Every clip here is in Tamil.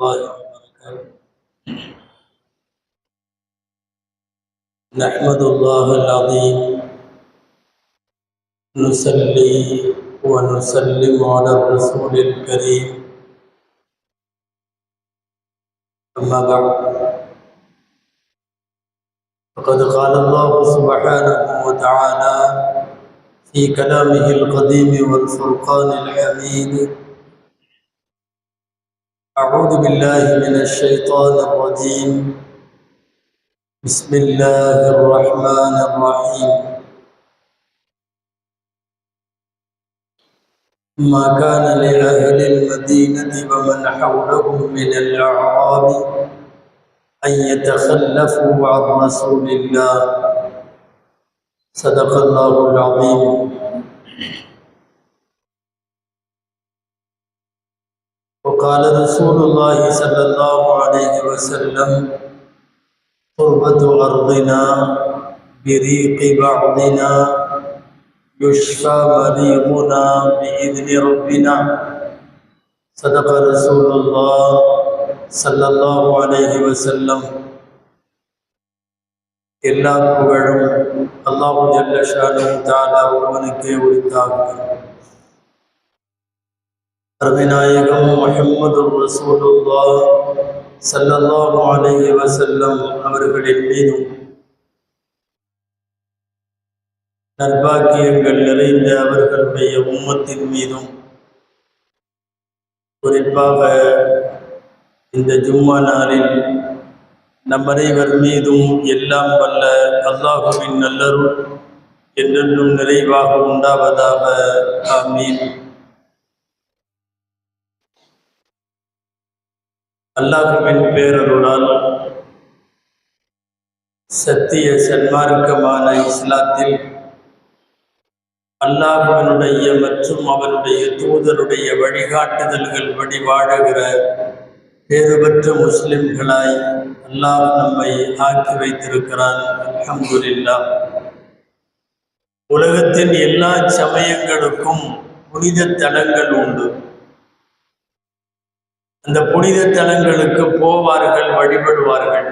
الله وبركاته. نحمد الله العظيم نصلي ونسلم على الرسول الكريم أما بعد فقد قال الله سبحانه وتعالى في كلامه القديم والفرقان الحميد: أعوذ بالله من الشيطان الرجيم. بسم الله الرحمن الرحيم. ما كان لأهل المدينة ومن حولهم من الأعراب أن يتخلفوا عن رسول الله. صدق الله العظيم. وقال رسول الله صلى الله عليه وسلم: تربة أرضنا بريق بعضنا يشفى مريضنا بإذن ربنا. صدق رسول الله صلى الله عليه وسلم. எல்லா புகழும் அல்லாஹ் ஜல்ல ஷானஹு தஆலா ஒருவனுக்கே உரித்தாகும். அருமைநாயகம் முஹம்மது ரசூலுல்லாஹ் ஸல்லல்லாஹு அலைஹி வஸல்லம் அவர்களின் மீதும் நற்பாக்கியங்கள் நிறைந்த அவர்களுடைய உம்மத்தின் மீதும் குறிப்பாக இந்த ஜும்மா நாளில் நம் அனைவர் மீதும் எல்லாம் வல்ல அல்லாஹுவின் நல்லருள் என்றென்றும் நிறைவாக உண்டாவதாக. ஆமீன். அல்லாஹுவின் பேரருளால் சத்திய சன்மார்க்கமான இஸ்லாத்தில் அல்லாஹ்வினுடைய மற்றும் அவனுடைய தூதருடைய வழிகாட்டுதல்கள் படி வாழுகிற பேறுபெற்ற முஸ்லிம்களாய் அல்லாஹ் நம்மை ஆக்கி வைத்திருக்கிறான். அல்ஹம்துலில்லாஹ். உலகத்தின் எல்லா சமயங்களுக்கும் புனித தலங்கள் உண்டு. அந்த புனித தலங்களுக்கு போவார்கள், வழிபடுவார்கள்.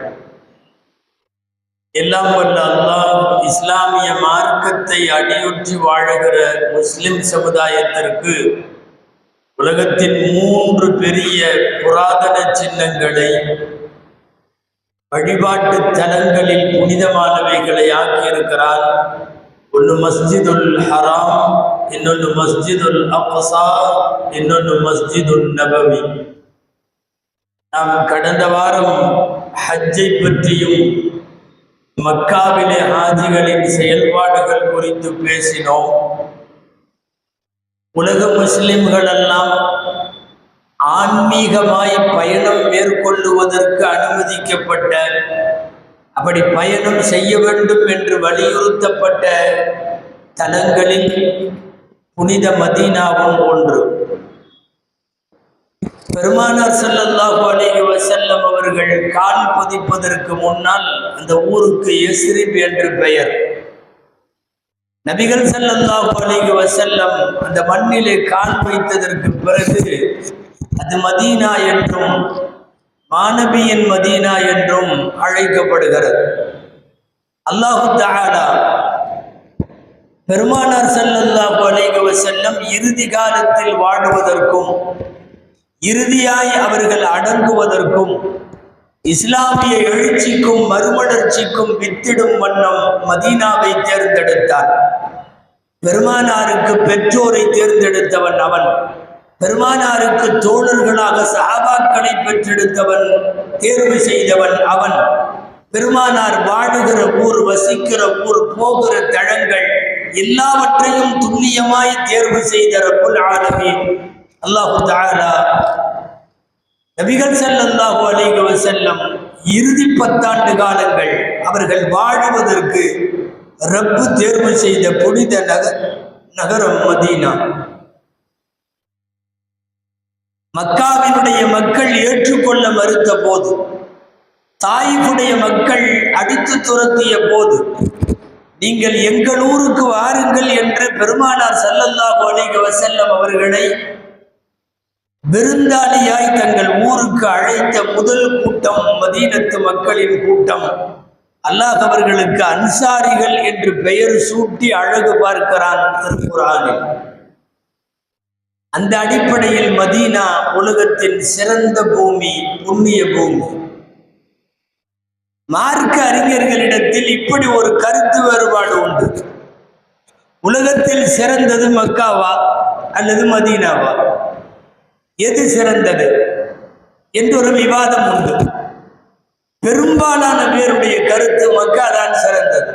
எல்லாம் வல்ல அல்லாஹ் இஸ்லாமிய மார்க்கத்தை அடியொற்றி வாழுகிற முஸ்லிம் சமுதாயத்திற்கு உலகத்தின் 3 பெரிய புராதன சின்னங்களை வழிபாட்டு தலங்களில் புனிதமானவைகளை ஆக்கியிருக்கிறார். ஒன்று மஸ்ஜிதுல் ஹராம், இன்னொன்று மஸ்ஜிதுல் அக்ஸா, இன்னொன்று மஸ்ஜிதுல் நபவி. நாம் கடந்த வாரம் ஹஜ்ஜை பற்றியும் மக்காவிலே ஹாஜிகளின் செயல்பாடுகள் குறித்து பேசினோம். உலக முஸ்லிம்கள் எல்லாம் ஆன்மீகமாய் பயணம் மேற்கொள்ளுவதற்கு அனுமதிக்கப்பட்ட, அப்படி பயணம் செய்ய வேண்டும் என்று வலியுறுத்தப்பட்ட தலங்களில் புனித மதீனாவும் ஒன்று. பெருமானார் ஸல்லல்லாஹு அலைஹி வஸல்லம் அவர்கள் கால் பதிப்பதற்கு முன்னால் அந்த ஊருக்கு யஸ்ரிப் என்று பெயர். நபிகள் ஸல்லல்லாஹு அலைஹி வஸல்லம் அந்த மண்ணிலே கால் வைத்ததற்கு பிறகு அது மதீனா என்றும் மாநபியின் மதீனா என்றும் அழைக்கப்படுகிறது. அல்லாஹு தஆலா பெருமானார் ஸல்லல்லாஹு அலைஹி வஸல்லம் இறுதி காலத்தில் வாழுவதற்கும் இறுதியாய் அவர்கள் அடங்குவதற்கும் இஸ்லாமிய எழுச்சிக்கும் மறுமலர்ச்சிக்கும் வித்திடும் வண்ணம் மதீனாவை தேர்ந்தெடுத்தார். பெருமானாருக்கு பெற்றோரை தேர்ந்தெடுத்தவன் அவன். பெருமானாருக்கு தோழர்களாக சஹாபாக்களை பெற்றெடுத்தவன், தேர்வு செய்தவன் அவன். பெருமானார் வாழுகிற ஊர், வசிக்கிற ஊர், போகிற தளங்கள் எல்லாவற்றையும் துல்லியமாய் தேர்வு செய்த ரப்புல் ஆலமீன் அல்லாஹு தஆலா நபிகள் ஸல்லல்லாஹு அலைஹி வஸல்லம் இறுதி 10 ஆண்டு காலங்கள் அவர்கள் வாழுவதற்கு ரப்பு தேர்வு செய்த புனித நகரம் மதீனா. மக்காவினுடைய மக்கள் ஏற்றுக்கொள்ள மறுத்த போது, தாயிஃபுடைய மக்கள் அடித்து துரத்திய போது, நீங்கள் எங்கள் ஊருக்கு வாருங்கள் என்று பெருமானார் ஸல்லல்லாஹு அலைஹி வஸல்லம் அவர்களை விருந்தாளியாய் தங்கள் ஊருக்கு அழைத்த முதல் கூட்டம் மதீனத்து மக்களின் கூட்டம். அல்லாஹ் அவர்களுக்கு அன்சாரிகள் என்று பெயர் சூட்டி அழகு பார்க்கிறான் திருக்குர்ஆனில். அந்த அடிப்படையில் மதீனா உலகத்தின் சிறந்த பூமி, புண்ணிய பூமி. மார்க்க அறிஞர்களிடத்தில் இப்படி ஒரு கருத்து வேறுபாடு உண்டு. உலகத்தில் சிறந்தது மக்காவா அல்லது மதீனாவா, எது சிறந்தது என்று ஒரு விவாதம் உண்டு. பெரும்பாலான பேருடைய கருத்து மக்கா தான் சிறந்தது.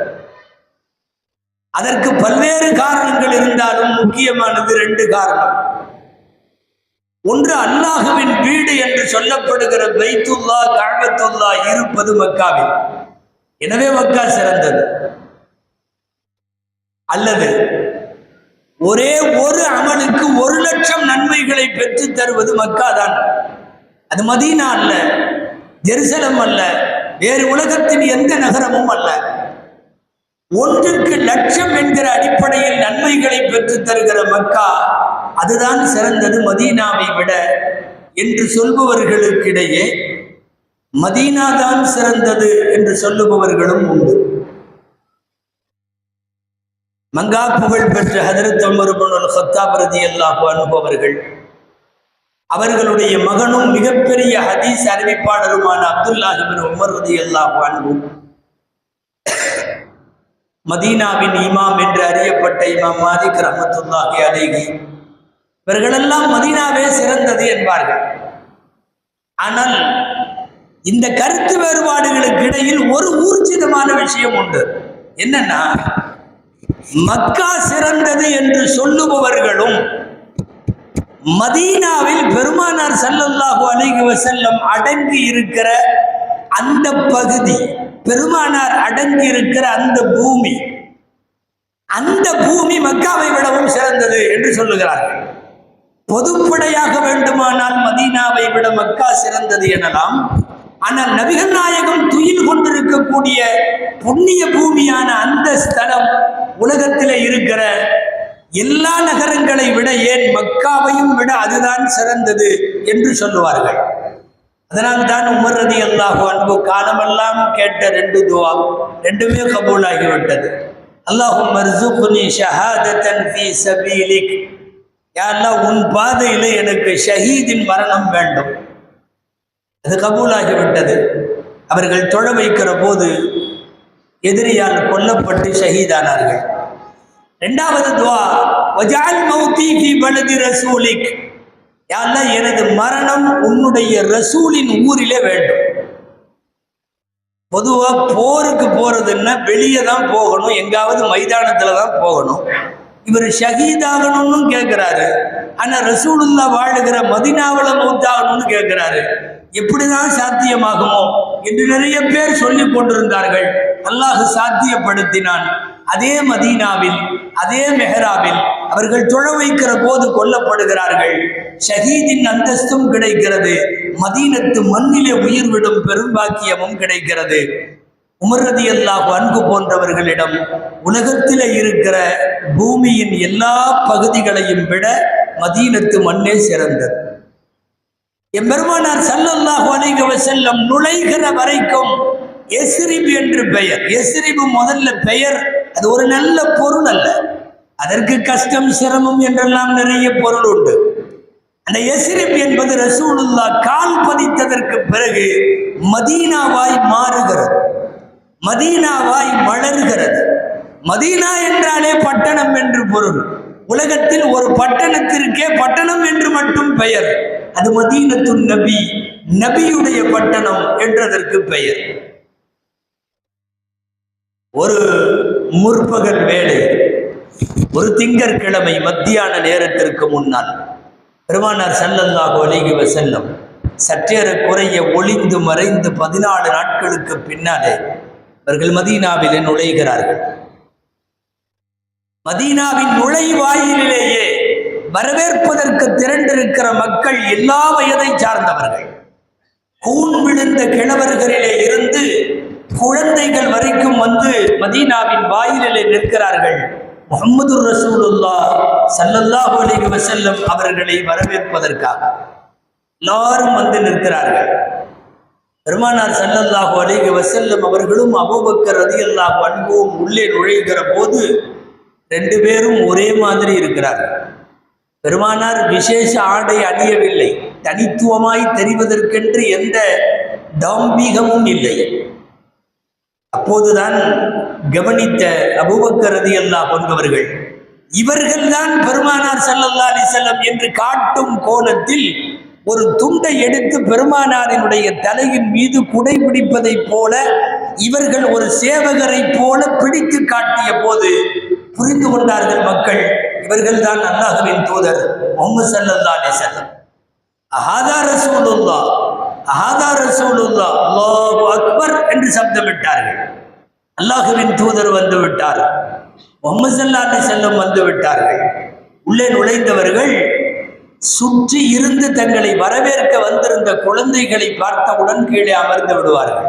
அதற்கு பல்வேறு காரணங்கள் இருந்தாலும் முக்கியமானது 2 காரணம். ஒன்று, அல்லாஹுவின் வீடு என்று சொல்லப்படுகிற பைத்துல்லா, கஅபத்துல்லா இருப்பது மக்காவில். எனவே மக்கா சிறந்தது. அல்லது ஒரே ஒரு அமலுக்கு 1,00,000 நன்மைகளை பெற்று தருவது மக்கா தான். அது மதீனா அல்ல, ஜெருசலம் அல்ல, வேறு உலகத்தின் எந்த நகரமும் அல்ல. 1க்கு 1,00,000 என்கிற அடிப்படையில் நன்மைகளை பெற்று தருகிற மக்கா அதுதான் சிறந்தது மதீனாவை விட என்று சொல்பவர்களுக்கிடையே மதீனா தான் சிறந்தது என்று சொல்லுபவர்களும் உண்டு. மங்கா புகழ் பெற்ற ஹஜ்ரத் உமர் இப்னு அல்-கத்தாப் ரலியல்லாஹு அன்ஹு அவர்களுடைய மகனும் மிகப்பெரிய ஹதீஸ் அறிவிப்பாளருமான அப்துல்லாஹ் இப்னு உமர் ரலியல்லாஹு அன்ஹு மதீனாவின் இமாம் என்று அறியப்பட்ட இமாம் மாலிக் ரஹ்மத்துல்லாஹி அலைஹி இவர்களெல்லாம் மதீனாவே சிறந்தது என்பார்கள். ஆனால் இந்த கருத்து வேறுபாடுகளுக்கு இடையில் ஒரு ஊர்ஜிதமான விஷயம் உண்டு. என்னன்னா, மக்கா சிறந்தது என்று சொல்லுபவர்களும் மதீனாவில் பெருமானார் ஸல்லல்லாஹு அலைஹி வஸல்லம் அடங்கி இருக்கிற அந்த பகுதி, பெருமானார் அடங்கி இருக்கிற அந்த பூமி மக்காவை விடவும் சிறந்தது என்று சொல்லுகிறார்கள். பொதுப்படையாக வேண்டுமானால் மதீனாவை விட மக்கா சிறந்தது எனலாம். ஆனால் நபிகள் நாயகம் துயில் கொண்டிருக்கக்கூடிய புண்ணிய பூமியான அந்த ஸ்தலம் உலகத்திலே இருக்கிற எல்லா நகரங்களை விட, ஏன் மக்காவையும் விட அதுதான் சிறந்தது என்று சொல்லுவார்கள். அதனால் தான் உமர் ரலியல்லாஹு அன்ஹு காலமெல்லாம் கேட்ட 2 துஆ, 2மே கபூலாகிவிட்டது. அல்லாஹும்ம ர்ஸுக்னி ஷஹாதத்தன் ஃபீ சபீலிக், யா அல்லாஹ் உன் பாதையில் எனக்கு ஷஹீதின் மரணம் வேண்டும். அது கபூலாகிவிட்டது. அவர்கள் தொழ வைக்கிற போது எதிரியால் கொல்லப்பட்டு ஷஹீதானார்கள். 2வது துஆ, வஜஅல் மௌதி ஃபீ பலதி ரசூலிக், யா அல்லாஹ் எனது மரணம் உன்னுடைய ரசூலின் ஊரிலே வேண்டும். பொதுவா போருக்கு போறதுன்னா வெளியே தான் போகணும், எங்காவது மைதானத்துல தான் போகணும். இவர் ஷஹீதாகணும்னு கேட்கிறாரு. ஆனா ரசூலுல்லாஹ் வாழுகிற மதீனாவுல மௌத்தாகணும்னு கேட்கிறாரு. எப்படிதான் சாத்தியமாகுமோ என்று நிறைய பேர் சொல்லிக் கொண்டிருந்தார்கள். அல்லாஹ் சாத்தியப்படுத்தினான். அதே மதீனாவில், அதே மெஹராபில் அவர்கள் தொழ வைக்கிற போது கொல்லப்படுகிறார்கள். ஷஹீதின் அந்தஸ்தும் கிடைக்கிறது, மதீனத்து மண்ணிலே உயிர் விடும் பெரும்பாக்கியமும் கிடைக்கிறது. உமர் ரலியல்லாஹு அன்ஹு போன்றவர்களிடம் உலகத்திலே இருக்கிற பூமியின் எல்லா பகுதிகளையும் விட மதீனத்து மண்ணே சிறந்தது. எம்பெருமானார் ஸல்லல்லாஹு அலைஹி வஸல்லம் நுழைகிற வரைக்கும் எஸ்ரிப் என்று பெயர். எஸ்ரிப் முதல்ல பெயர், அது ஒரு நல்ல பொருள் அல்ல. அதற்கு கஷ்டம், சிரமம் என்றெல்லாம் நிறைய பொருள் உண்டு. அந்த எஸ்ரிப் என்பது ரசூலுல்லாஹ் கால் பதித்ததற்கு பிறகு மதீனாவாய் மாறுகிறது, மதீனாவாய் மலர்கிறது. மதீனா என்றாலே பட்டணம் என்று பொருள். உலகத்தில் ஒரு பட்டணத்திற்கே பட்டணம் என்று மட்டும் பெயர். அது மதீனத்து நபி, நபியுடைய பட்டணம் என்றதற்கு பெயர். ஒரு முற்பகல் வேளை, ஒரு திங்கட்கிழமை மத்தியான நேரத்திற்கு முன்னால் பெருமானார் ஸல்லல்லாஹு அலைஹி வஸல்லம் சற்றேறக்குறைய ஒளிந்து மறைந்து 14 நாட்களுக்கு பின்னாலே அவர்கள் மதீனாவிலே நுழைகிறார்கள். மதீனாவின் நுழைவாயிலேயே வரவேற்பதற்கு திரண்டிருக்கிற மக்கள் எல்லா வயதை சார்ந்தவர்கள். கூன் விழுந்த கிழவர்களிலே இருந்து குழந்தைகள் வரைக்கும் வந்து மதீனாவின் வாயிலிலே நிற்கிறார்கள். முஹம்மது ரசூலுல்லாஹ் ஸல்லல்லாஹு அலைஹி வஸல்லம் அவர்களை வரவேற்பதற்காக. எல்லாரும் வந்து நிற்கிறார்கள். பெருமானார் ஸல்லல்லாஹு அலைஹி வஸல்லம் அவர்களும் அபூபக்கர் ரலியல்லாஹு அன்ஹுவும் உள்ளே நுழைகிற போது 2 பேரும் ஒரே மாதிரி இருக்கிறார்கள். பெருமானார் விசேஷ ஆடை அணியவில்லை, தனித்துவமாய் தெரிவதற்கென்று எந்த டாம்பீகமும் இல்லை. அப்போதுதான் கவனித்த அபூபக்கர் ரலியல்லாஹு அன்ஹு இவர்கள்தான் பெருமானார் ஸல்லல்லாஹு அலைஹி வஸல்லம் என்று காட்டும் கோணத்தில் ஒரு துண்டை எடுத்து பெருமானாரினுடைய தலையின் மீது குடை பிடிப்பதைப் போல இவர்கள் ஒரு சேவகரை போல பிடித்து காட்டிய போது புரிந்து கொண்டார்கள் மக்கள், இவர்கள் தான் அல்லாஹ்வின் தூதர் முஹம்மது ஸல்லல்லாஹு அலைஹி வஸல்லம். அஹாதா ரசூலுல்லாஹ், அஹாதா ரசூலுல்லாஹ், அல்லாஹு அக்பர் என்று சப்தமிட்டார்கள். அல்லாஹ்வின் தூதர் வந்து விட்டார், முஹம்மது ஸல்லல்லாஹு அலைஹி வஸல்லம் வந்து விட்டார்கள். உள்ளே நுழைந்தவர்கள் சுற்றி இருந்து தங்களை வரவேற்க வந்திருந்த குழந்தைகளை பார்த்தவுடன் கீழே அமர்ந்து விடுவார்கள்.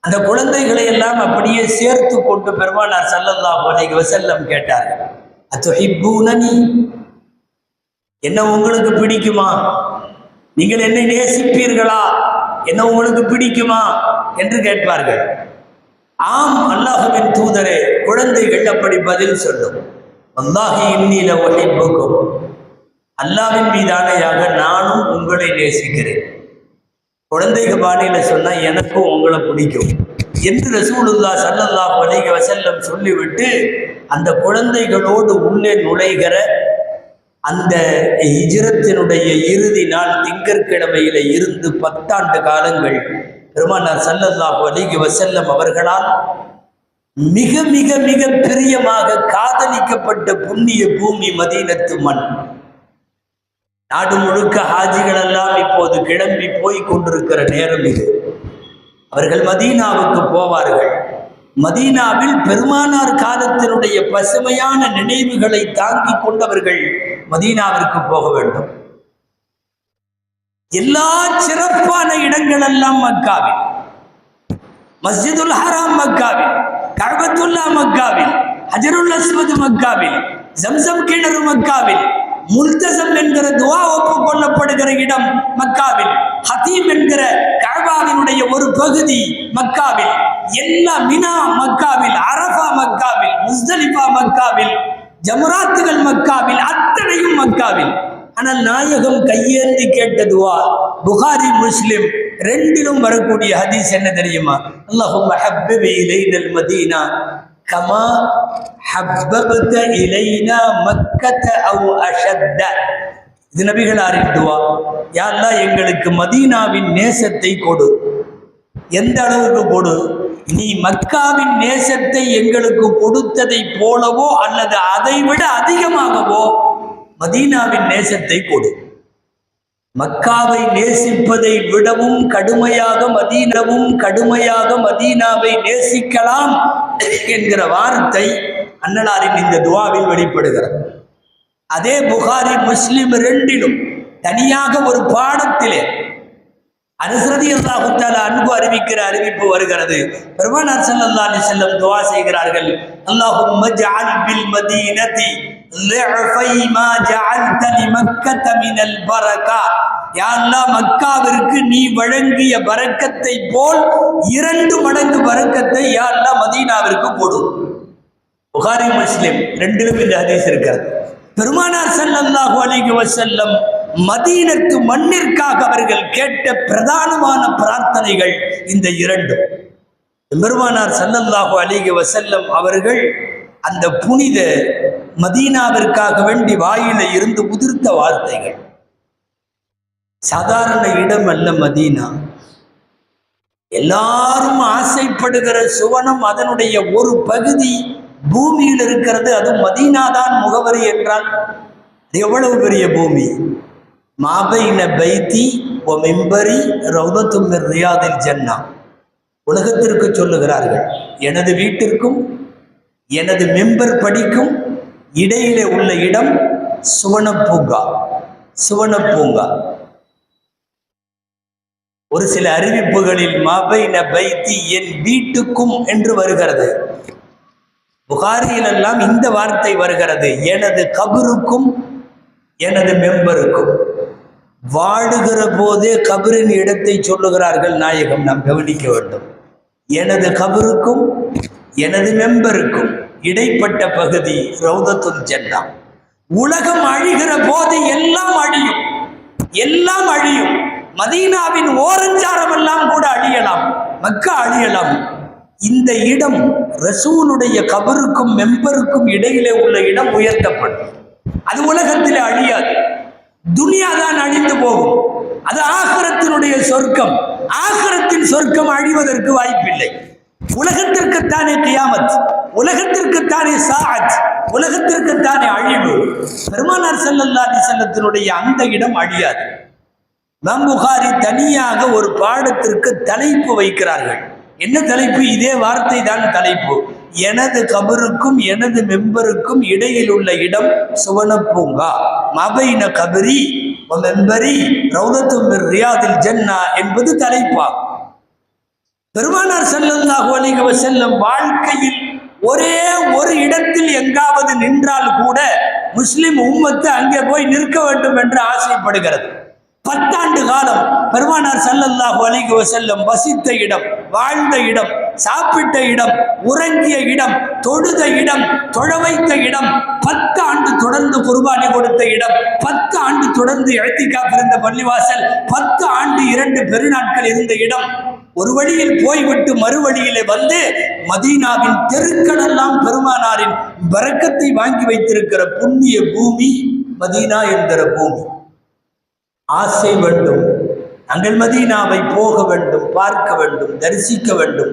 அந்த குழந்தைகளை எல்லாம் அப்படியே சேர்த்து கொண்டு பெருமானார் ஸல்லல்லாஹு அலைஹி வஸல்லம் கேட்டார்கள், அத்துஹிப்பூனனி, என்ன உங்களுக்கு பிடிக்குமா? நீங்கள் என்னை நேசிப்பீர்களா? என்ன உங்களுக்கு பிடிக்குமா என்று கேட்பார்கள். ஆம் அல்லாஹ்வின் தூதரே, குழந்தைகள் அப்படி பதில் சொல்லும். வல்லாஹி இன்னி லஉஹிப்புக்கும், அல்லாஹ்வின் மீதானையாக நானும் உங்களை நேசிக்கிறேன். குழந்தைங்க பாணியில சொன்னா எனக்கும் உங்களை பிடிக்கும் என்று ரசூலுல்லாஹ் ஸல்லல்லாஹு அலைஹி வஸல்லம் சொல்லிவிட்டு அந்த குழந்தைகளோடு உள்ளே நுழைகிற அந்த ஹிஜ்ரத்தினுடைய இறுதி நாள் திங்கட்கிழமையில இருந்து 10 ஆண்டு காலங்கள் பெருமானார் ஸல்லல்லாஹு அலைஹி வஸல்லம் அவர்களால் மிக மிக மிக பிரியமாக காதலிக்கப்பட்ட புண்ணிய பூமி மதீனத்து மண். நாடு முழுக்க ஹாஜிகள் எல்லாம் இப்போது கிளம்பி போய் கொண்டிருக்கிற நேரம் இது. அவர்கள் மதீனாவுக்கு போவார்கள். மதீனாவில் பெருமானார் காலத்தினுடைய பசுமையான நினைவுகளை தாங்கிக் கொண்டவர்கள் மதீனாவிற்கு போக வேண்டும். எல்லா சிறப்பான இடங்கள் எல்லாம் மக்காவில், மஸ்ஜிதுல் ஹராம் மக்காவில், கஅபத்துல்லா மக்காவில், ஹஜருல் அஸ்வத் மக்காவில், ஜம்சம் கிணறு மக்காவில், முல்தசம் என்கிற துவா ஒப்புக்கொள்ளப்படுகிற இடம் மக்காவில், ஹதீம் என்கிற கஅபாவினுடைய ஒரு பகுதி மக்காவில், எல்லா மினா மக்காவில், அரஃபா மக்காவில், முஸ்தலிஃபா மக்காவில், ஜமராத்துகள் மக்காவில், அத்தனையும் மக்காவில். ஆனால் நாயகம் கையேந்தி கேட்ட துவா புகாரி முஸ்லிம் 2லும் வரக்கூடிய ஹதீஸ் என்ன தெரியுமா? அல்லாஹும்ம ஹப்பிப் இலைனல் மதீனா கமா ஹப்பபத இலைனா மக்கத அவ் அஷத்த. இது நபிகளாரின் துவா. யா அல்லாஹ், எங்களுக்கு மதீனாவின் நேசத்தை கொடு. எந்த அளவுக்கு கொடு? நீ மக்காவின் நேசத்தை எங்களுக்கு கொடுத்ததை போலவோ அல்லது அதை விட அதிகமாகவோ மதீனாவின் நேசத்தை கொடு. மக்காவை நேசிப்பதை விடவும் கடுமையாக மதீனாவை நேசிக்கலாம் என்கிற வார்த்தை அன்னலாரின் இந்த துவாவில் வெளிப்படுகிறது. அதே புகாரி முஸ்லிம் 2லும் தனியாக ஒரு பாடத்திலே அனஸ் ரலியல்லாஹு தஆலா அன்ஹு அறிவிக்கிற அறிவிப்பு வருகிறது. பெருமானார் ஸல்லல்லாஹு அலைஹி வஸல்லம் துஆ செய்கிறார்கள், அல்லாஹும்ம ஜஅல் பில் மதீனதி லிஃபை மா ஜஅல்த லிமக்கத மினல் பரக்கா. யா அல்லாஹ், மக்காவிற்கு நீ வழங்கிய பரக்கத்தை போல் 2 மடங்கு பரக்கத்தை யா அல்லாஹ் மதீனாவிற்கு கொடு. புகாரி முஸ்லிம் 2லும் இந்த ஹதீஸ் இருக்கிறது. பெருமானார் ஸல்லல்லாஹு அலைஹி வஸல்லம் மதீனத்து மண்ணிற்காக அவர்கள் கேட்ட பிரதானமான பிரார்த்தனைகள் இந்த 2. பெருமானார் ஸல்லல்லாஹு அலைஹி வஸல்லம் அவர்கள் அந்த புனித மதீனாவிற்காக வேண்டி வாயில இருந்து உதிர்த்த வார்த்தைகள். சாதாரண இடம் அல்ல மதீனா. எல்லாரும் ஆசைப்படுகிற சுவனம் அதனுடைய ஒரு பகுதி பூமியில் இருக்கிறது. அது மதீனாதான் முகவரி என்றால் எவ்வளவு பெரிய பூமி! மாபைன பைத்தி ஒ மிம்பரி ரௌதத்தும் மின் ரியாதில் ஜன்னா. உலகத்திற்கு சொல்லுகிறார்கள், எனது வீட்டிற்கும் எனது மெம்பர் படிக்கும் இடையிலே உள்ள இடம் சுவனப்பூங்கா. சுவனப்பூங்கா. ஒரு சில அறிவிப்புகளில் மாபைன பைத்தி என் வீட்டுக்கும் என்று வருகிறது. புகாரியிலெல்லாம் இந்த வார்த்தை வருகிறது, எனது கபருக்கும் எனது மெம்பருக்கும். வாழுகிற போதே கபரின் இடத்தை சொல்லுகிறார்கள் நாயகம். நாம் கவனிக்க வேண்டும். எனது கபருக்கும் எனது மெம்பருக்கும் இடைப்பட்ட பகுதி ரௌதத்துல் ஜன்னா. உலகம் அழிகிற போது எல்லாம் அழியும், எல்லாம் அழியும். மதீனாவின் ஓரஞ்சாரம் எல்லாம் கூட அழியலாம், மக்கா அழியலாம். இந்த இடம் ரசூலுடைய கபருக்கும் மெம்பருக்கும் இடையிலே உள்ள இடம் உயர்த்தப்படும். அது உலகத்தில் அழியாது. துனியா தான் அழிந்து போகும். அது ஆகிரத்தினுடைய சொர்க்கம். ஆகிரத்தின் சொர்க்கம் அழிவதற்கு வாய்ப்பில்லை. உலகத்திற்குத்தானே கியாமத், உலகத்திற்குத்தானே சாஅத், உலகத்திற்குத்தானே அழிவு. பெருமானார் ஸல்லல்லாஹு அலைஹி வஸல்லத்தினுடைய அந்த இடம் அழியாது. இமாம் புகாரி தனியாக ஒரு பாடத்திற்கு தலைப்பு வைக்கிறார்கள். என்ன தலைப்பு? இதே வார்த்தை தான் தலைப்பு. எனது கபருக்கும் எனது மெம்பருக்கும் இடையில் உள்ள இடம் சுவனப்பூங்கா. மபைன கபரி மெம்பரி ரௌதத்தும் மின் ரியாதில் ஜன்னா என்பது தலைப்பாகும். பெருமானார் ஸல்லல்லாஹு அலைஹி வஸல்லம் வாழ்க்கையில் ஒரே ஒரு இடத்தில் எங்காவது நின்றால் கூட முஸ்லிம் உம்மத்து அங்கே போய் நிற்க வேண்டும் என்று ஆசைப்படுகிறது. 10 ஆண்டு காலம் பெருமானார் ஸல்லல்லாஹு அலைஹி வஸல்லம் வசித்த இடம், வாழ்ந்த இடம், சாப்பிட்ட இடம், உறங்கிய இடம், தொழுத இடம், தொழ வைத்த இடம், 10 ஆண்டு தொடர்ந்து குர்பானி கொடுத்த இடம், 10 ஆண்டு தொடர்ந்து இஅ்திகாஃப் இருந்த பள்ளிவாசல், 10 ஆண்டு 2 பெருநாட்கள் இருந்த இடம். ஒரு வழியில் போய்விட்டு மறுவழியிலே வந்து மதீனாவின் தெருக்களெல்லாம் பெருமானாரின் பரக்கத்தை வாங்கி வைத்திருக்கிற புண்ணிய பூமி மதீனா என்கிற பூமி. ஆசை வேண்டும், நாங்கள் மதீனாவை போக வேண்டும், பார்க்க வேண்டும், தரிசிக்க வேண்டும்,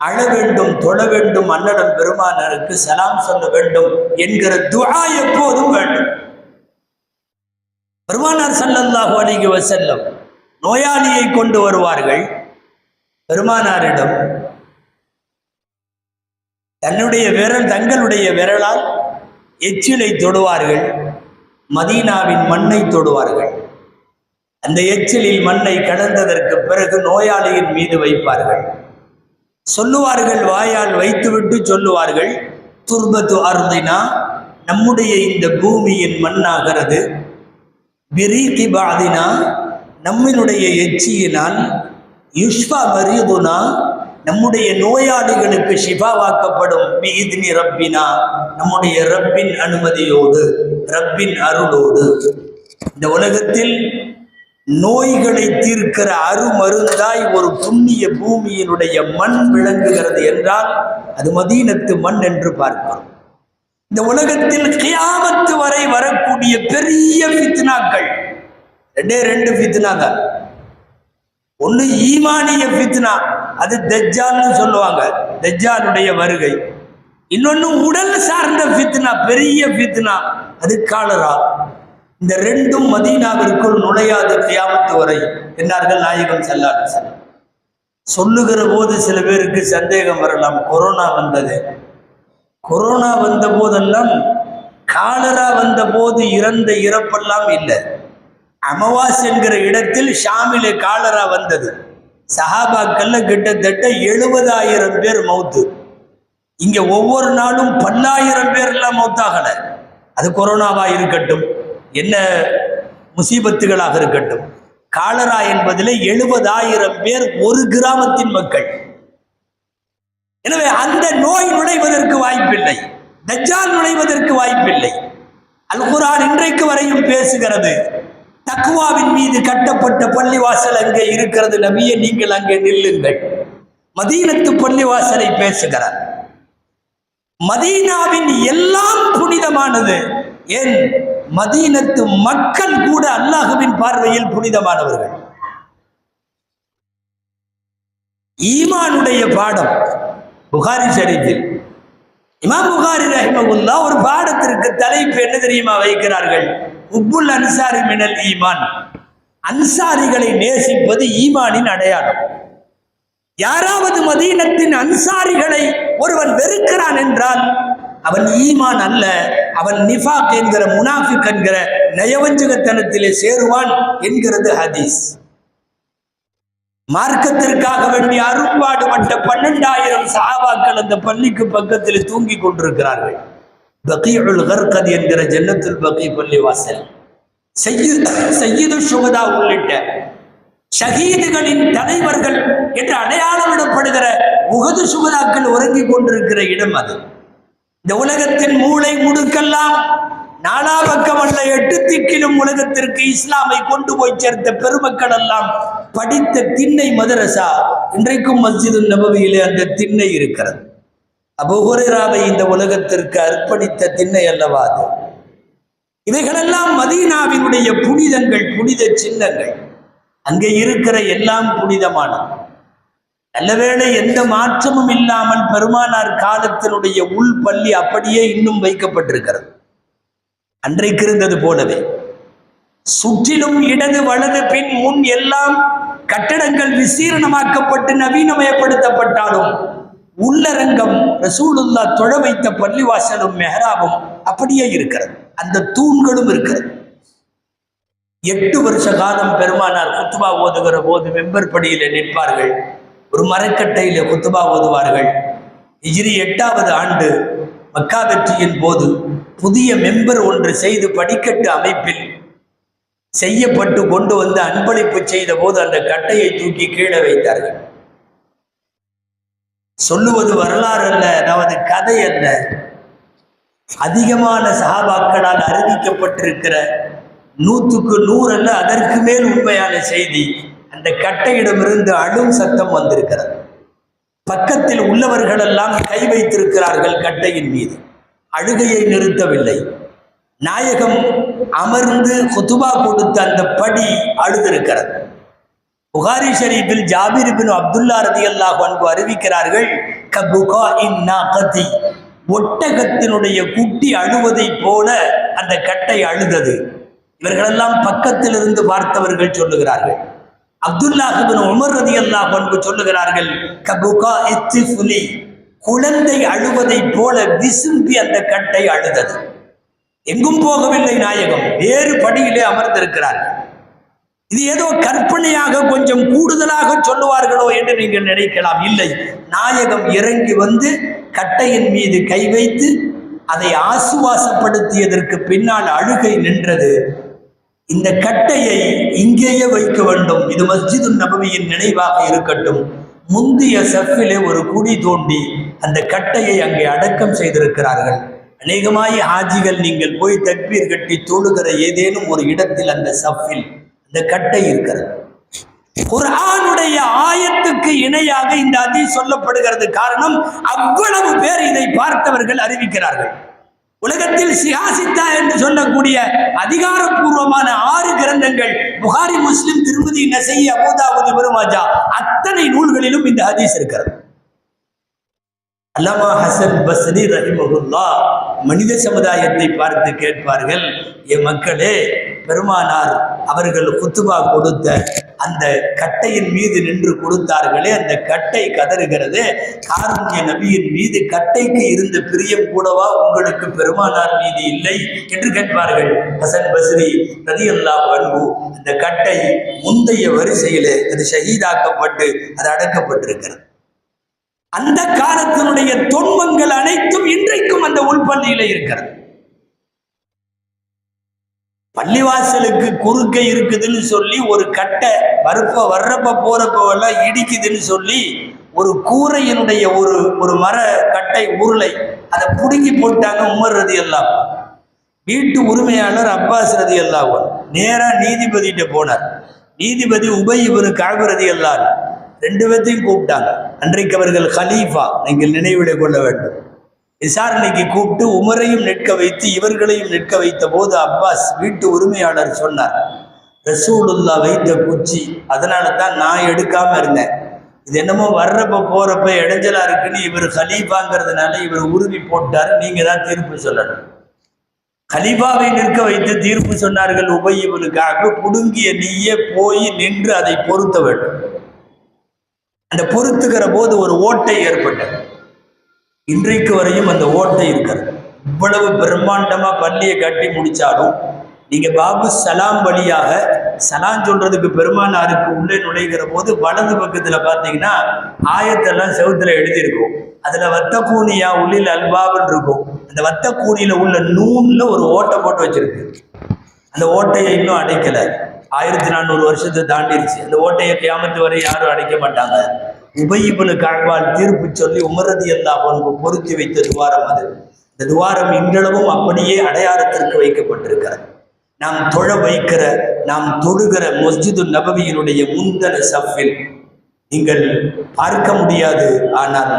அழ வேண்டும், தொழ வேண்டும், அன்னடம் பெருமானாருக்கு சலாம் சொல்ல வேண்டும் என்கிற துஆ எப்போதும் வேண்டும். பெருமானார் ஸல்லல்லாஹு அலைஹி வஸல்லம் நோயாளியை கொண்டு வருவார்கள். பெருமானாரிடம் தங்களுடைய விரலால் எச்சிலை தொடுவார்கள், மதீனாவின் மண்ணை தொடுவார்கள். அந்த எச்சிலில் மண்ணை கடந்ததற்கு பிறகு நோயாளியின் மீது வைப்பார்கள். சொல்லுவார்கள், வாயால் வைத்துவிட்டு சொல்லுவார்கள், துர்பத்து அர்தினா, நம்முடைய இந்த பூமியின் மண்ணாகிறது, பிரீகி பாதினா, நம்மினுடைய எச்சியினால், யுஷ்பா மரீதுனா, நம்முடைய நோயாளிகளுக்கு ஷிஃபாவாக்கப்படும், பீதினி ரப்பினா, நம்முடைய ரப்பின் அனுமதியோடு, ரப்பின் அருளோடு. இந்த உலகத்தில் நோய்களை தீர்க்கிற அருமருந்தாய் ஒரு புண்ணிய பூமியினுடைய மண் விளங்குகிறது என்றால் அது மதீனத்து மண் என்று பார்க்கிறோம். இந்த உலகத்தில் கியாமத்து வரை வரக்கூடிய பெரிய ஃபித்னாக்கள் 2 ஃபித்னா தான். ஒன்று ஈமானிய ஃபித்னா, அது தஜ்ஜால்னு சொல்லுவாங்க, தஜ்ஜாலுடைய வருகை. இன்னொன்று உடல் சார்ந்த ஃபித்னா, பெரிய ஃபித்னா, அது காலரா. இந்த 2ம் மதீனாவிற்குள் நுழையாது கியாமத்து வரை என்றார்கள் நாயகம் ஸல்லல்லாஹு அலைஹி வஸல்லம். சொல்லுகிற போது சில பேருக்கு சந்தேகம் வரலாம். கொரோனா வந்தது, கொரோனா வந்த போதெல்லாம் காலரா வந்த போது இறந்த இறப்பெல்லாம் இல்லை. அமவாஸ் என்கிற இடத்தில் ஷாமிலே காலரா வந்தது. சஹாபாக்கள்ல கிட்டத்தட்ட 70,000 பேர் மௌத்து. இங்க ஒவ்வொரு நாளும் 10,000 பேர் எல்லாம் மௌத்தாகல. அது கொரோனாவா இருக்கட்டும், என்ன முசீபத்துகளாக இருக்கட்டும், காலரா என்பதில் 70,000 பேர் ஒரு கிராமத்தின் மக்கள். எனவே அந்த நோய் நுழைவதற்கு வாய்ப்பில்லை, தஜ்ஜால் நுழைவதற்கு வாய்ப்பில்லை. அல் குர்ஆன் இன்றைக்கு வரையும் பேசுகிறது, தக்வாவின் மீது கட்டப்பட்ட பள்ளிவாசல் அங்கே இருக்கிறது நபியே, நீங்கள் அங்கே நில்லுங்கள். மதீனத்து பள்ளிவாசலை பேசுகிறார். மதீனாவின் எல்லாம் புனிதமானது. ஏன், மதீனத்து மக்கள் கூட அல்லாஹ்வின் பார்வையில் புனிதமானவர்கள். ஈமானுடைய பாடம் புகாரி ஷரீஃபில் இமாம் புகாரி ரஹிமஹுல்லாஹ் ஒரு பாடத்திற்கு தலைப்பு என்ன தெரியுமா வைக்கிறார்கள்? உப்புல் அன்சாரி மினல் ஈமான். அன்சாரிகளை நேசிப்பது ஈமானின் அடையாளம். யாராவது மதீனத்தின் அன்சாரிகளை ஒருவன் வெறுக்கிறான் என்றால் அவன் ஈமான் அல்ல, அவன் நிஃபாக் என்கிற முனாஃபிக் என்கிற நயவஞ்சகத்தனத்திலே சேருவான் என்கிறது ஹதீஸ். மார்க்கத்திற்காக வேண்டிய அரும்பாடுபட்ட 12,000 சஹாபாக்கள் அந்த பள்ளிக்கு பக்கத்தில் தூங்கி கொண்டிருக்கிறார்கள். பகீஉல் கர்கத் என்கிற ஜன்னத்துல் பகீ பள்ளி வாசல். சையீது ஷுஹதா உள்ளிட்ட ஷஹீதுகளின் தலைவர்கள் என்று அடையாளமிடப்படுகிற உஹது ஷுஹதாக்கள் உறங்கிக் கொண்டிருக்கிற இடம் அது. இந்த உலகத்தின் மூளை முடுக்கெல்லாம் நாலா பக்கம் அல்ல 8 திக்கிலும் உலகத்திற்கு இஸ்லாமை கொண்டு போய் சேர்த்த பெருமக்கள் எல்லாம் படித்த திண்ணை மதரசா. இன்றைக்கும் மஸ்ஜிது நபவியிலே அந்த திண்ணை இருக்கிறது. அபூ ஹுரைராவை இந்த உலகத்திற்கு அர்ப்பணித்த திண்ணை அல்லவா அது. இவைகளெல்லாம் மதீனாவினுடைய புனிதங்கள், புனித சின்னங்கள். அங்கே இருக்கிற எல்லாம் புனிதமானது. நல்லவேளை எந்த மாற்றமும் இல்லாமல் பெருமானார் காலத்தினுடைய உள் பள்ளி அப்படியே இன்னும் வைக்கப்பட்டிருக்கிறது. அன்றைக்கு இருந்தது போலவே சுற்றிலும் இடது வலது பின் முன் எல்லாம் கட்டடங்கள் விசீரணமாக்கப்பட்டு நவீனமயப்படுத்தப்பட்டாலும் உள்ளரங்கம் ரசூலுல்லாஹ் தொழ வைத்த பள்ளிவாசலும் மெஹராபும் அப்படியே இருக்கிறது. அந்த தூண்களும் இருக்கிறது. 8 வருஷ காலம் பெருமானார் குத்துபா ஓதுகிற போது மெம்பர் படியில நிற்பார்கள். ஒரு மரக்கட்டையில குத்துபா ஓதுவார்கள். ஹிஜ்ரி 8வது ஆண்டு மக்கா வெற்றியின் போது புதிய மெம்பர் ஒன்று செய்து படிக்கட்டு அமைப்பில் செய்யப்பட்டு கொண்டு வந்து அன்பளிப்பு செய்த போது அந்த கட்டையை தூக்கி கீழே வைத்தார்கள். சொல்லுவது வரலாறு அல்ல, அதாவது கதை அல்ல. அதிகமான சஹாபாக்களால் அறிவிக்கப்பட்டிருக்கிற 100க்கு 100 அல்ல, அதற்கு மேல் உண்மையான செய்தி. அந்த கட்டையிடமிருந்து அழும் சத்தம் வந்திருக்கிறது. பக்கத்தில் உள்ளவர்கள் எல்லாம் கை வைத்திருக்கிறார்கள் கட்டையின் மீது. அழுகையை நிறுத்தவில்லை. நாயகம் அமர்ந்து குதுபா கொடுத்த அந்த படி அழுதிருக்கிறது. புகாரி ஷரீஃபில் ஜாபிர் பின் அப்துல்லா ரலியல்லாஹு அன்ஹு அறிவிக்கிறார்கள், ஒட்டகத்தினுடைய குட்டி அழுவதை போல அந்த கட்டை அழுதது. இவர்களெல்லாம் பக்கத்தில் இருந்து பார்த்தவர்கள் சொல்லுகிறார்கள். அப்துல்லாஹ் இப்னு உமர் ரலியல்லாஹு அன்ஹு சொல்லுகிறார்கள், குழந்தை அழுவதை போல விசும்பி அந்த கட்டை அழுதது. எங்கும் போகவில்லை நாயகம், வேறு படியிலே அமர்ந்திருக்கிறார்கள். இது ஏதோ கற்பனையாக கொஞ்சம் கூடுதலாக சொல்லுவார்களோ என்று நீங்கள் நினைக்கலாம். இல்லை, நாயகம் இறங்கி வந்து கட்டையின் மீது கை வைத்து அதை ஆசுவாசப்படுத்தியதற்கு பின்னால் அழுகை நின்றது. இந்த கட்டையை இங்கேயே வைக்க வேண்டும், இது மஸ்ஜிது நபவியின் நினைவாக இருக்கட்டும். முந்தைய சஃபிலே ஒரு குழி தோண்டி அந்த கட்டையை அங்கே அடக்கம் செய்திருக்கிறார்கள். அநேகமாய் ஹாஜிகள் நீங்கள் போய் தக்பீர் கட்டி தொழுகிற ஏதேனும் ஒரு இடத்தில் அந்த சஃபில் இந்த கட்டை இருக்கிறது. குர்ஆனுடைய ஆயத்துக்கு இணையாக இந்த ஹதீஸ் சொல்லப்படுகிறது. காரணம், அவ்வளவு பேர் இதை பார்த்தவர்கள் அறிவிக்கிறார்கள். உலகத்தில் சியாசித்தா என்று சொல்லக்கூடிய அதிகாரப்பூர்வமான 6 கிரந்தங்கள், புகாரி, முஸ்லிம், திருமதி, நசை, அபூ தாவூத், இப்னு மாஜா, அத்தனை நூல்களிலும் இந்த ஹதீஸ் இருக்கிறது. அல்லாமா ஹசன் பஸ்ரி ரஹிமஹுல்லாஹ் மனித சமுதாயத்தை பார்த்து கேட்பார்கள், என் மக்களே, பெருமானார் அவர்கள் குத்துபா கொடுத்த அந்த கட்டையின் மீது நின்று கொடுத்தார்களே, அந்த கட்டை கதறுகிறது. காருண்ய நபியின் மீது கட்டைக்கு இருந்த பிரியம் கூடவா உங்களுக்கு பெருமானார் மீது இல்லை என்று கேட்பார்கள். ஹசன் பஸ்ரி ரலியல்லாஹு அன்ஹு, அந்த கட்டை முந்தைய வரிசையிலே அது ஷஹீதாக்கப்பட்டு அது அடக்கப்பட்டிருக்கிறது. அந்த காலத்தினுடைய தொன்மங்கள் அனைத்தும் இன்றைக்கும் அந்த உள்பள்ளியில இருக்கிறது. பள்ளிவாசலுக்கு குறுக்க இருக்குதுன்னு சொல்லி ஒரு கட்டை வர்றப்ப போறப்பெல்லாம் இடிக்குதுன்னு சொல்லி ஒரு கூரையினுடைய ஒரு மர கட்டை உருளை அதை புடுங்கி போட்டாங்க உமர் ரலியல்லாஹு அன்ஹு. வீட்டு உரிமையாளர் அப்பாஸ் ரலியல்லாஹு அன்ஹு நேரா நீதிபதிகிட்ட போனார். நீதிபதி உபய் இப்னு கஅப் ரலியல்லாஹு அன்ஹு 2 பேர்த்தையும் கூப்பிட்டாங்க. அன்றைக்கு அவர்கள் கலீஃபா, நீங்கள் நினைவிட கொள்ள வேண்டும். விசாரணைக்கு கூப்பிட்டு உமரையும் நிற்க வைத்து இவர்களையும் நிற்க வைத்த போது அப்பாஸ் வீட்டு உரிமையாளர் சொன்னார், ரசூலுல்லாஹ் வைத்த குச்சி, அதனால தான் நான் எடுக்காம இருந்தேன். இது என்னமோ வர்றப்ப போறப்ப இடைஞ்சலா இருக்குன்னு இவர் கலீஃபாங்கிறதுனால இவர் உறுதி போட்டார். நீங்க தான் தீர்ப்பு சொல்லணும். கலீஃபாவை நிற்க வைத்து தீர்ப்பு சொன்னார்கள் உபய் இப்னு கஅப், புடுங்கிய நீயே போய் நின்று அதை பொருத்த வேண்டும். அந்த பொருத்துகிற போது ஒரு ஓட்டை ஏற்பட்டது. இன்றைக்கு வரையும் அந்த ஓட்டை இருக்கிறது. இவ்வளவு பிரம்மாண்டமா பள்ளியை கட்டி முடிச்சாலும் நீங்க பாபு சலாம் வழியாக சலாம் சொல்றதுக்கு பெருமானாருக்கு உள்ளே நுழைகிற போது வலது பக்கத்துல பாத்தீங்கன்னா ஆயத்தெல்லாம் செவுத்துல எழுதியிருக்கும். அதுல வத்த கூனியா உள்ளில் அல்பாபன் இருக்கும். அந்த வத்த கூனியில உள்ள நூன்ல ஒரு ஓட்டை போட்டு வச்சிருக்கு. அந்த ஓட்டையை இன்னும் அடைக்கல. 1400 வருஷத்தை தாண்டிருச்சு. அந்த ஓட்டையை கியாமத்து வரை யாரும் அடைக்க மாட்டாங்க. உபய் இப்னு கஅபால் தீர்ப்பு சொல்லி உமர் ரலியல்லாஹு அன்ஹு பொருத்தி வைத்த துவாரம் அது. இந்த துவாரம் இன்றளவும் அப்படியே அடையாளத்திற்கு வைக்கப்பட்டிருக்கிறது. நாம் தொழ வைக்கிற, நாம் தொழுகிற மஸ்ஜிது நபவியினுடைய முந்தன சஃபில் நீங்கள் பார்க்க முடியாது. ஆனால்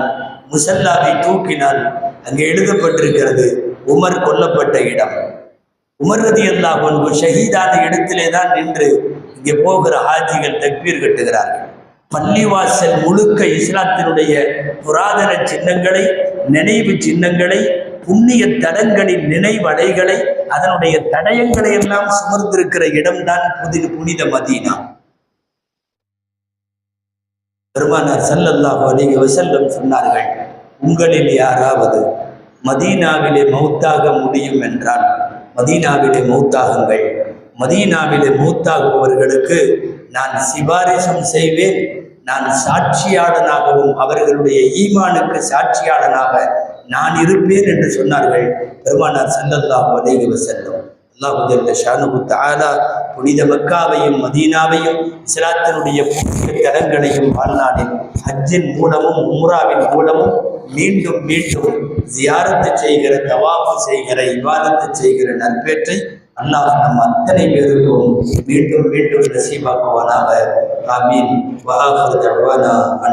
முசல்லாவை தூக்கினால் அங்கே எழுதப்பட்டிருக்கிறது உமர் கொல்லப்பட்ட இடம். உமர் ரலியல்லாஹு அன்ஹு ஷஹீதான இடத்திலே தான் நின்று இங்கே போகிற ஹாஜிகள் தக்பீர் கட்டுகிறார்கள். பள்ளிவாசல் முழுக்க இஸ்லாத்தினுடைய புராதன சின்னங்களை, நினைவு சின்னங்களை, புண்ணிய தலங்களின் நினைவலைகளை, அதனுடைய தடயங்களை எல்லாம் சுமர்ந்திருக்கிற இடம்தான் புனித மதீனா. பெருமானார் ஸல்லல்லாஹு அலைஹி வஸல்லம் சொன்னார்கள், உங்களில் யாராவது மதீனாவிலே மௌத்தாக முடியும் என்றால் மதீனாவிலே மௌத்தாகுங்கள். மதீனாவிலே மௌத்தாகுபவர்களுக்கு நான் சிபாரிசும் செய்வேன், நான் சாட்சியாளனாகவும் அவர்களுடைய ஈமானுக்கு சாட்சியாளனாக நான் இருப்பேன் என்று சொன்னார்கள் பெருமானார் ஸல்லல்லாஹு அலைஹி வஸல்லம். அல்லாஹ் ஜல்ல ஷானுஹு தஆலா புனித மக்காவையும் மதீனாவையும் இஸ்லாத்தினுடைய புனித தலங்களையும் வாழ்நாளில் ஹஜ்ஜின் மூலமும் உம்ராவின் மூலமும் மீண்டும் மீண்டும் ஜியாரத்து செய்கிற, தவாஃப் செய்கிற, இபாதத்து செய்கிற நற்பேற்றை அல்லாஹ் நம் அத்தனை பேருக்கும் மீண்டும் மீண்டும் நசீபாக்குவானாக. ஆமீன். வஆகிரு தஅவானா